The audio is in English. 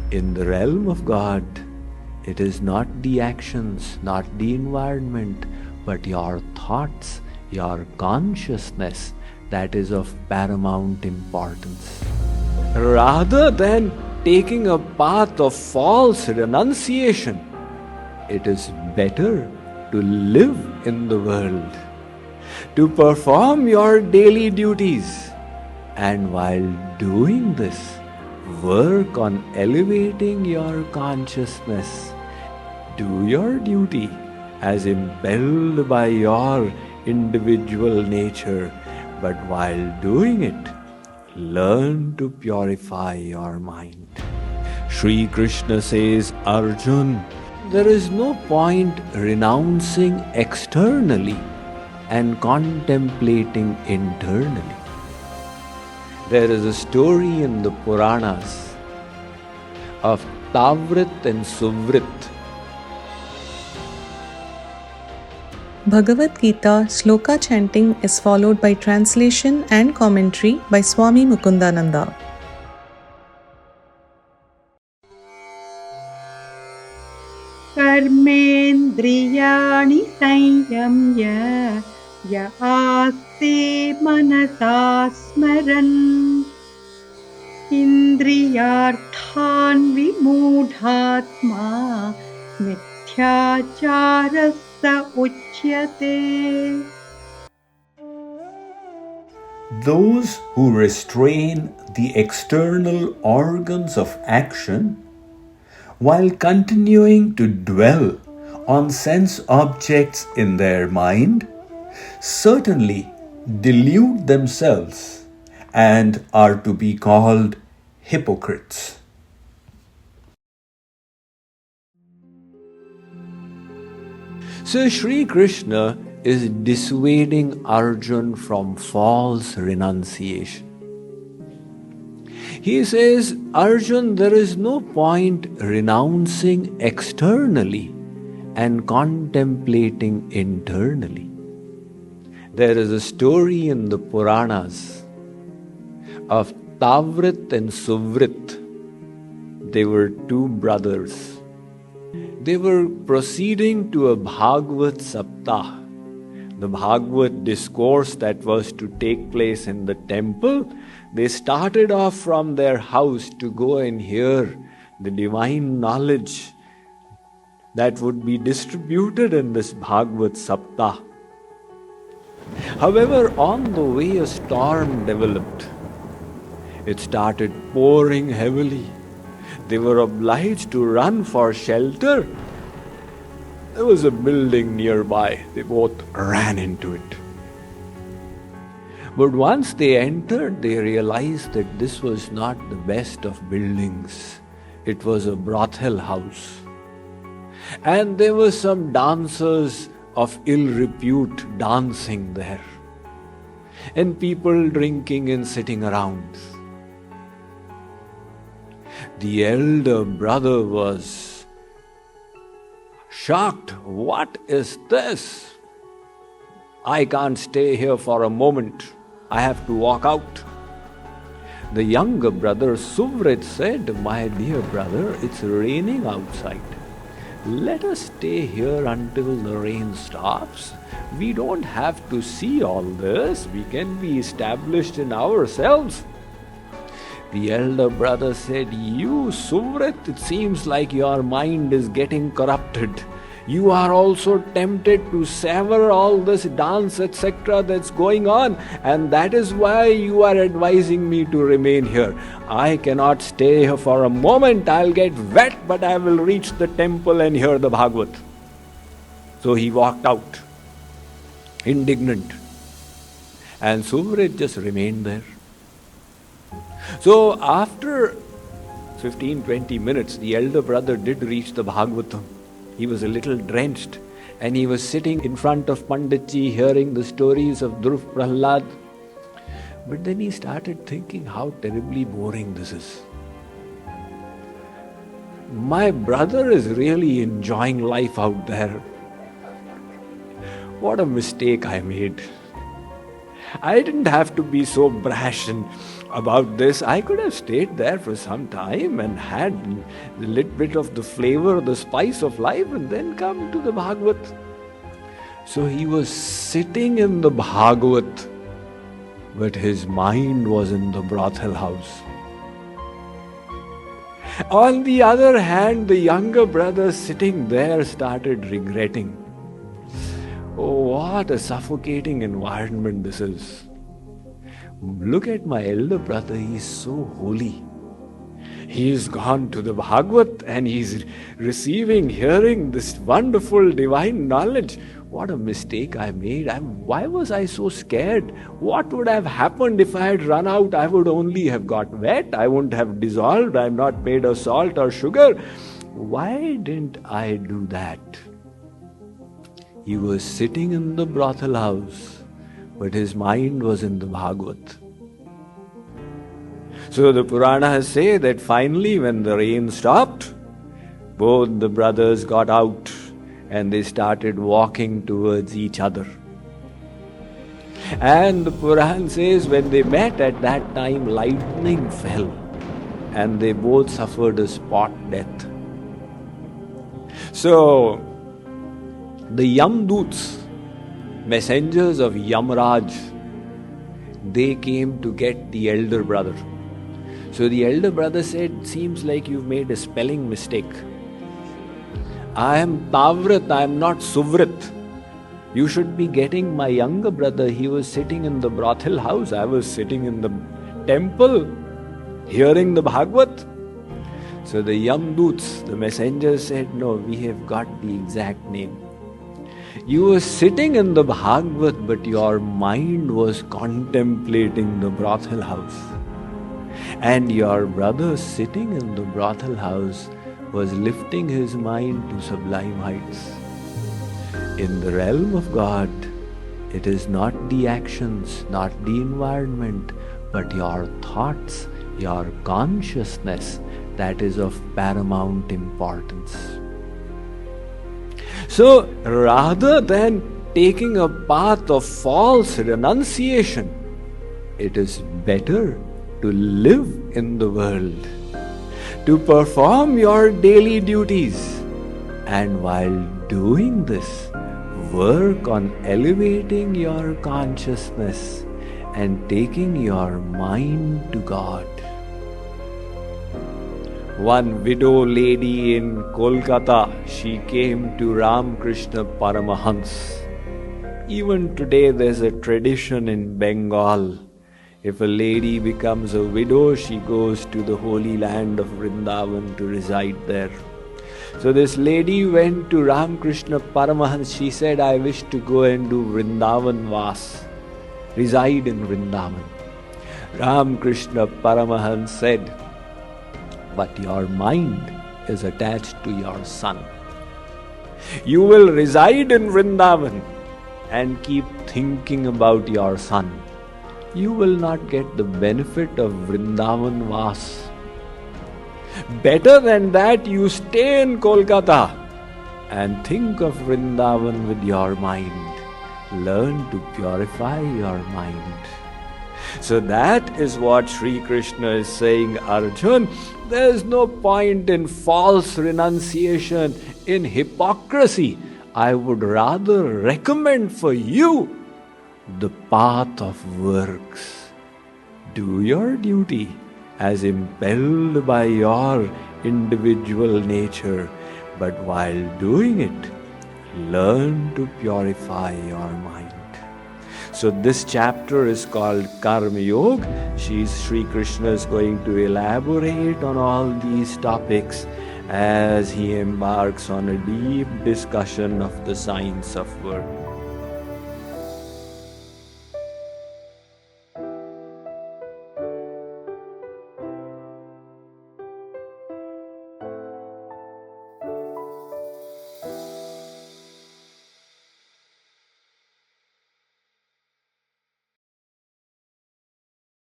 In the realm of God, it is not the actions, not the environment, but your thoughts, your consciousness that is of paramount importance. Rather than taking a path of false renunciation, it is better to live in the world, to perform your daily duties, and while doing this, work on elevating your consciousness. Do your duty as impelled by your individual nature, but while doing it, learn to purify your mind. Sri Krishna says, Arjun, there is no point renouncing externally and contemplating internally. There is a story in the Puranas of Tavrit and Suvrit. Bhagavad Gita Shloka chanting is followed by translation and commentary by Swami Mukundananda. कर्मेन्द्रियाणि संयम्य य आस्ते मनसा स्मरन् इन्द्रियार्थान् विमूढात्मा मिथ्याचारः स उच्यते. Those who restrain the external organs of action while continuing to dwell on sense objects in their mind certainly delude themselves and are to be called hypocrites. So Sri Krishna is dissuading Arjun from false renunciation. He says, Arjun, there is no point renouncing externally and contemplating internally. There is a story in the Puranas of Tavrit and Suvrit. They were two brothers. They were proceeding to a Bhagavad Saptah, the Bhagavad discourse that was to take place in the temple. They started off from their house to go and hear the divine knowledge that would be distributed in this Bhagavad Saptah. However, on the way a storm developed. It started pouring heavily. They were obliged to run for shelter. There was a building nearby. They both ran into it. But once they entered, they realized that this was not the best of buildings. It was a brothel house. And there were some dancers of ill repute dancing there. And people drinking and sitting around. The elder brother was shocked. What is this? I can't stay here for a moment. I have to walk out. The younger brother Suvrit said, My dear brother, it's raining outside. Let us stay here until the rain stops. We don't have to see all this. We can be established in ourselves. The elder brother said, You, Suvrit, it seems like your mind is getting corrupted. You are also tempted to sever all this dance, etc. that's going on, and that is why you are advising me to remain here. I cannot stay here for a moment. I'll get wet, but I will reach the temple and hear the Bhagavad. So he walked out, indignant, and Suvrit just remained there. So after 15-20 minutes, the elder brother did reach the Bhagavatam. He was a little drenched, and he was sitting in front of Panditji hearing the stories of Dhruv Prahlad. But then he started thinking how terribly boring this is. My brother is really enjoying life out there. What a mistake I made. I didn't have to be so brash and about this, I could have stayed there for some time and had a little bit of the flavor, the spice of life, and then come to the Bhagavad. So he was sitting in the Bhagavad, but his mind was in the brothel house. On the other hand, the younger brother sitting there started regretting. Oh, what a suffocating environment this is. Look at my elder brother, he is so holy. He's gone to the Bhagavad and he's receiving, hearing this wonderful divine knowledge. What a mistake I made. Why was I so scared? What would have happened if I had run out? I would only have got wet. I wouldn't have dissolved. I'm not made of salt or sugar. Why didn't I do that? He was sitting in the brothel house, but his mind was in the Bhagavad. So the Puranas say that finally when the rain stopped, both the brothers got out and they started walking towards each other. And the Puran says when they met at that time, lightning fell and they both suffered a spot death. So the Yamduts, messengers of Yamraj, they came to get the elder brother. So the elder brother said, seems like you've made a spelling mistake. I am Tavrat, I am not Suvrit. You should be getting my younger brother. He was sitting in the brothel house. I was sitting in the temple, hearing the Bhagavad. So the Yamduts, the messengers said, no, we have got the exact name. You were sitting in the Bhagavad, but your mind was contemplating the brothel house. And your brother sitting in the brothel house was lifting his mind to sublime heights. In the realm of God, it is not the actions, not the environment, but your thoughts, your consciousness that is of paramount importance. So, rather than taking a path of false renunciation, it is better to live in the world, to perform your daily duties, and while doing this, work on elevating your consciousness and taking your mind to God. One widow lady in Kolkata, she came to Ramakrishna Paramahans. Even today there's a tradition in Bengal. If a lady becomes a widow, she goes to the holy land of Vrindavan to reside there. So this lady went to Ramakrishna Paramahans. She said, I wish to go and do Vrindavan Vas, reside in Vrindavan. Ramakrishna Paramahans said, but your mind is attached to your son. You will reside in Vrindavan and keep thinking about your son. You will not get the benefit of Vrindavan Vas. Better than that, you stay in Kolkata and think of Vrindavan with your mind. Learn to purify your mind. So that is what Sri Krishna is saying, Arjun. There is no point in false renunciation, in hypocrisy. I would rather recommend for you the path of works. Do your duty as impelled by your individual nature, but while doing it, learn to purify your mind. So this chapter is called Karma Yoga. Sri Krishna is going to elaborate on all these topics as he embarks on a deep discussion of the science of work.